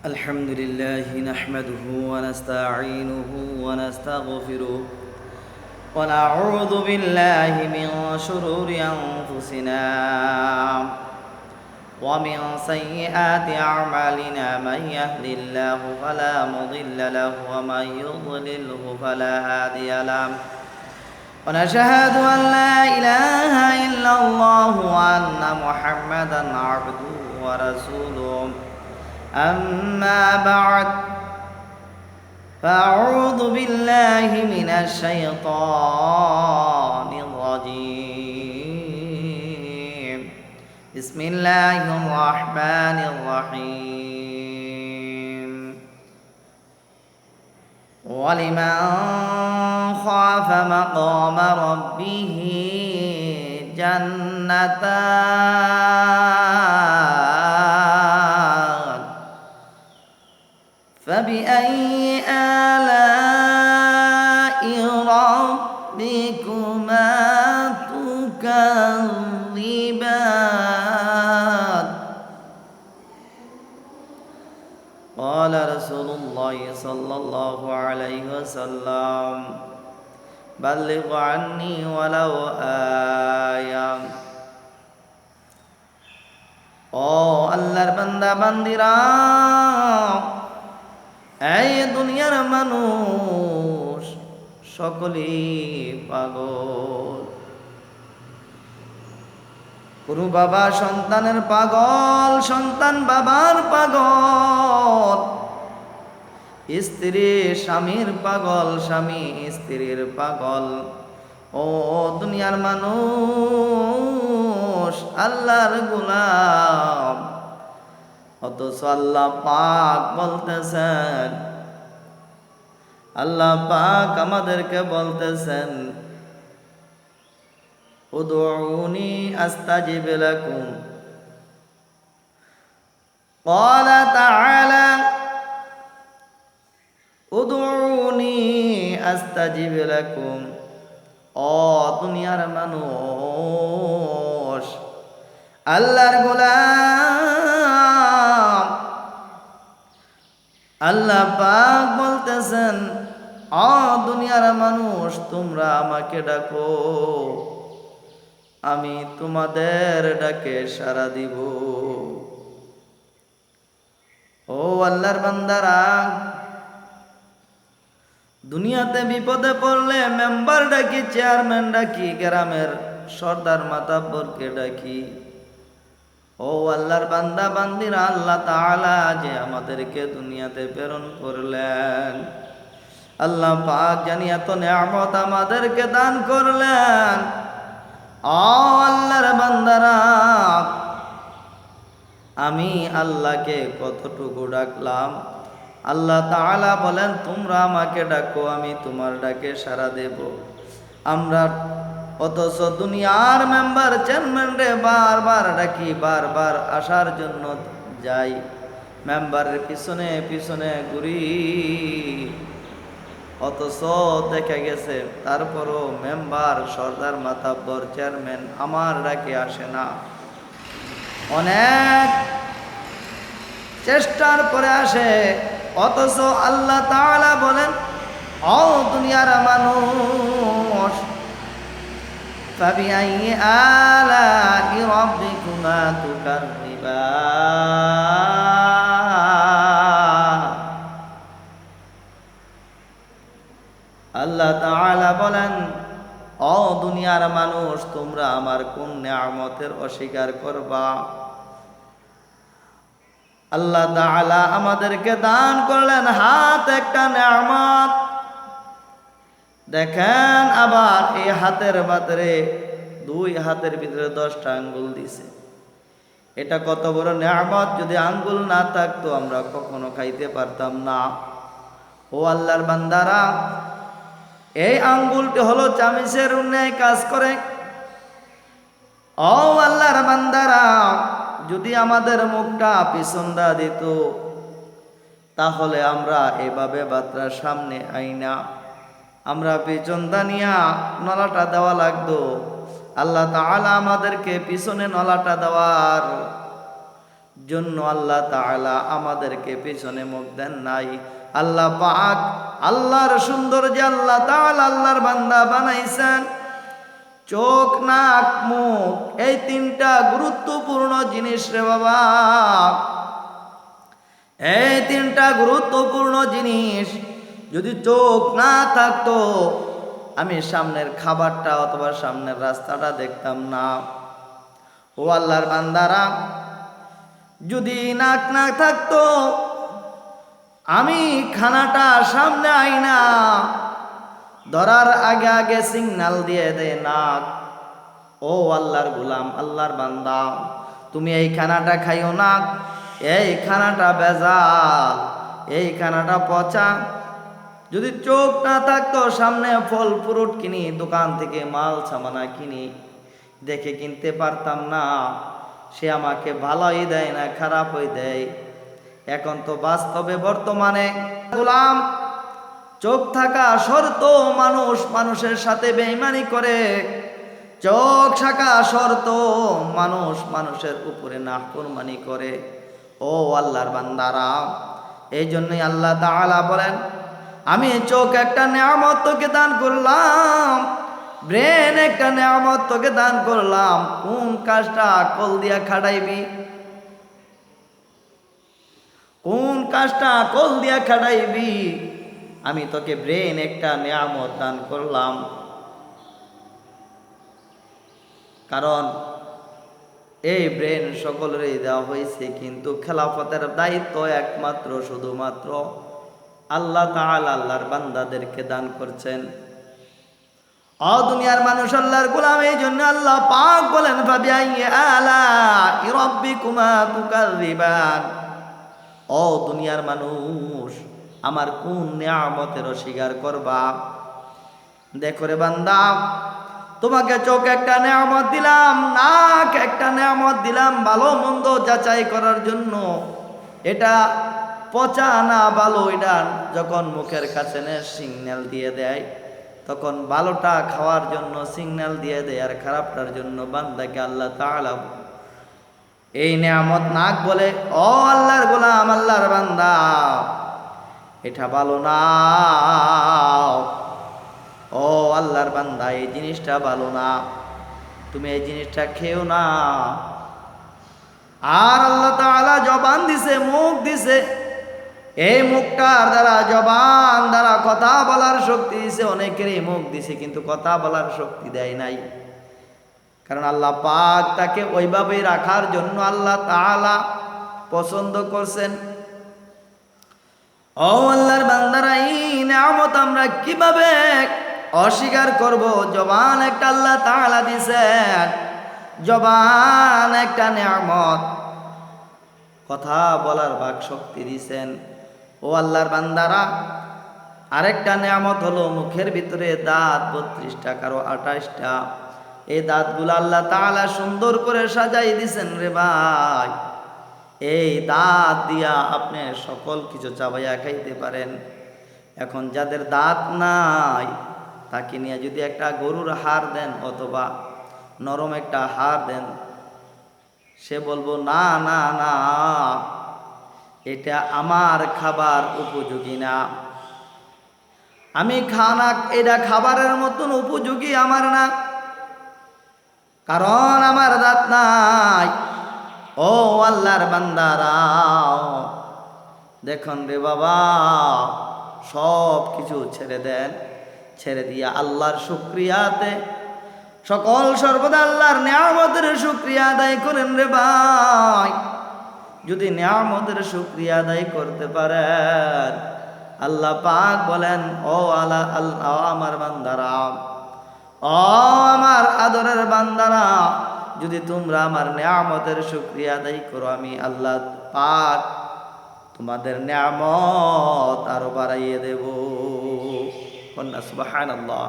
الحمد لله نحمده ونستعينه ونستغفره ونعوذ بالله من شرور أنفسنا ومن سيئات أعمالنا من يهد الله فلا مضل له ومن يضلله فلا هادي له ونشهد أن لا إله إلا الله وأن محمدا عبده ورسوله أما بعد فأعوذ بالله من الشيطان الرجيم بسم الله الرحمن الرحيم ولمن خاف مقام ربه جنتان فبأي آلاء ربكما تكذبان قال رسول الله صلى الله عليه وسلم بلغ عني ولو آية ও আল্লাহর বান্দা বান্দিরা, এই দুনিয়ার মানুষ সকলেই পাগল। কোনো বাবা সন্তানের পাগল, সন্তান বাবার পাগল, স্ত্রী স্বামীর পাগল, স্বামী স্ত্রীর পাগল। ও দুনিয়ার মানুষ আল্লাহর গোলাম, অথচ আল্লাহ পাক বলতেছেন, আল্লাহ পাক আমাদেরকে বলতেছেন, উদউনি আস্তাজিব লাকুম। ক্বালা তাআলা উদউনি আস্তাজিব লাকুম। ও দুনিয়ার মানুষ আল্লাহর গোলাম, আল্লাহ পাক বলতেছেন, ও দুনিয়ার মানুষ তোমরা আমাকে ডাকো, আমি তোমাদের ডাকে সাড়া দিব। ও আল্লাহর বান্দারা, দুনিয়াতে বিপদে পড়লে মেম্বার ডাকি, চেয়ারম্যান ডাকি, গ্রামের সর্দার মাতাব্বরকে ডাকি। ও আল্লাহর বান্দা বান্দিরা, আল্লাহ তাআলা যে আমাদেরকে দুনিয়াতে প্রেরণ করলেন, আল্লাহ পাক জানি এত নিয়ামত আমাদেরকে দান করলেন। ও আল্লাহর বান্দারা, আমি আল্লাহকে কতটুকু ডাকলাম। আল্লাহ তাআলা বলেন, তোমরা আমাকে ডাকো, আমি তোমার ডাকে সাড়া দেব। আমরা অথচ দুনিয়ার মেম্বার চেয়ারম্যান রে বারবার ডাকি, বারবার আসার জন্য যাই, মেম্বারের পিছনে পিছনে ঘুরি, অথচ দেখা গেছে তারপরও মেম্বার, সর্দার, মাতাব্বর, চেয়ারম্যান আমার ডাকে আসে না। অনেক চেষ্টার পরে আসে, অথচ আল্লাহ তাআলা বলেন, ও দুনিয়ার মানুষ ফাবিআইয়ি আলাই রাব্বিকুমা তুকাযযিবান। আল্লাহ তাআলা বলেন, ও দুনিয়ার মানুষ তোমরা আমার কোন নিয়ামতের অস্বীকার করবা? আল্লাহ তাআলা আমাদেরকে দান করলেন হাত, একটা নিয়ামত। দেখেন আবার এই হাতের ভিতরে, দুই হাতের ভিতরে 10টা আঙ্গুল দিছে। এটা কত বড় নিয়ামত! যদি আঙ্গুল না থাকতো আমরা কখনো খাইতে পারতাম না। ও আল্লাহর বান্দারা, এই আঙ্গুলটি হলো চামিচের ন্যায় কাজ করে। ও আল্লাহর বান্দারা, যদি আমাদের মুখটা পিছনদা দিত তাহলে আমরা এভাবে বাতরার সামনে আইনা আমরা পিছনদা নিয়া নলাটা দেওয়া লাগতো। আল্লাহ তাআলা আমাদেরকে পিছনে নলাটা দেওয়ার জন্য আল্লাহ তাআলা আমাদেরকে পেছনে মুখ দেন নাই। আল্লাহ পাক আল্লাহর সুন্দর যে আল্লাহ তাআলা আল্লাহর বান্দা বানাইছেন, চোখ নাক মুখ এই তিনটা গুরুত্বপূর্ণ জিনিস রে বাবা, এই তিনটা গুরুত্বপূর্ণ জিনিস যদি চোখ না থাকতো আমি সামনের খাবারটা অথবা সামনের রাস্তাটা দেখতাম না। ও আল্লাহর বান্দারা, যদি নাক না থাকতো আমি খানাটা সামনে আইনা ধরার আগে আগে সিগন্যাল দিয়ে দেয় নাক, ও আল্লাহর গোলাম আল্লাহর বান্দা তুমি এই খানাটা খাইও না, এই খানাটা ভেজাল, এই খানাটা পচা। যদি চোখ না থাকতো সামনে ফল ফ্রুট কিনি, দোকান থেকে মাল সামানা কিনি, দেখে কিনতে পারতাম না। সে আমাকে ভালোই দেয় না খারাপই দেয়। এখন তো বাস্তবে বর্তমানে গোলাম চোখ থাকা শর্ত মানুষ মানুষের সাথে বেঈমানি করে, চোখ থাকা শর্ত মানুষ মানুষের উপরে নাফরমানি করে। ও আল্লাহর বান্দারা, এই জন্যই আল্লাহ তাআলা বলেন আমি চোখ একটা নিয়ামত তোকে দান করলাম, ব্রেন একটা নিয়ামত তোকে দান করলাম, কোন কাজটা আকল দিয়া খাটাইবি, কোন কাজটা আকল দিয়া খাটাইবি। আমি তোকে ব্রেন একটা নিয়ামত দান করলাম, কারণ এই ব্রেন সকলেরই দেওয়া হয়েছে, কিন্তু খেলাফতের দায়িত্ব একমাত্র শুধুমাত্র আল্লাহ তাআলা আল্লাহর বান্দাদেরকে দান করছেন। ও দুনিয়ার মানুষ আল্লাহর গোলাম, এই জন্য আল্লাহ পাক বলেন ফাবিআইয়ি আলাই রাব্বিকুমা তুকাযযিবান। ও দুনিয়ার মানুষ, আমার কোন নিয়ামতের অস্বীকার করবা? দেখো রে বান্দা, তোমাকে চোখ একটা নিয়ামত দিলাম, নাক একটা নিয়ামত দিলাম ভালো মন্দ যাচাই করার জন্য, এটা পচা না ভালো এটা যখন মুখের কাছে সিগন্যাল দিয়ে দেয় তখন ভালোটা খাওয়ার জন্য সিগন্যাল দিয়ে দেয়, আর খারাপটার জন্য বান্দাকে আল্লাহ তাআলা এই নিয়ামত নাক বলে ও আল্লাহর গোলাম আল্লাহর বান্দা এটা ভালো না, ও আল্লাহর বান্দা এই জিনিসটা ভালো না, তুমি এই জিনিসটা খেও না। আর আল্লাহ তাআলা জবান দিছে, মুখ দিছে, এই মুখটার দ্বারা জবান দ্বারা কথা বলার শক্তি দিছে, অনেকেরই মুখ দিছে কিন্তু কথা বলার শক্তি দেয় নাই। কারণ আল্লাহ পাক তাকে ওইভাবে রাখার জন্য আল্লাহ তাআলা পছন্দ করছেন। ও আল্লাহর বান্দারা, এই নিয়ামত আমরা কিভাবে অস্বীকার করব? জবান একটা আল্লাহ তাআলা দিছেন, জবান একটা নিয়ামত, কথা বলার বাক শক্তি দিছেন। ও আল্লাহর বান্দারা, আরেকটা নিয়ামত হলো মুখের ভিতরে দাঁত 32টা কারো 28টা। এই দাঁতগুলো আল্লাহ তাআলা সুন্দর করে সাজাই দিছেন রে ভাই। এই দাঁত দিয়া আপনি সকল কিছু চাবাইয়া খাইতে পারেন। এখন যাদের দাঁত নাই তাকে নিয়ে যদি একটা গরুর হাড় দেন অথবা নরম একটা হাড় দেন, সে বলবো না না না, এটা আমার খাবার উপযোগী না, আমি খানা এটা খাবারের মতন উপযোগী আমার না, কারণ আমার দাঁত নাই। ও আল্লাহর বান্দারা, দেখুন রে বাবা, সব কিছু ছেড়ে দেন, ছেড়ে দিয়া আল্লাহর শুকরিয়াতে সকল সর্বদা আল্লাহর নিয়ামতের শুকরিয়া আদায় করেন রে ভাই। যদি নিয়ামতের শুকরিয়া আদায় করতে পারেন, আল্লাহ পাক বলেন ও আল্লাহ আমার বান্দারা, ও আমার আদরের বান্দারা, যদি তোমরা আমার নিয়ামতের শুকরিয়া আদায় করো, আমি আল্লাহ পাক তোমাদের নিয়ামত আরো বাড়াইয়ে দেব। সুবহানাল্লাহ।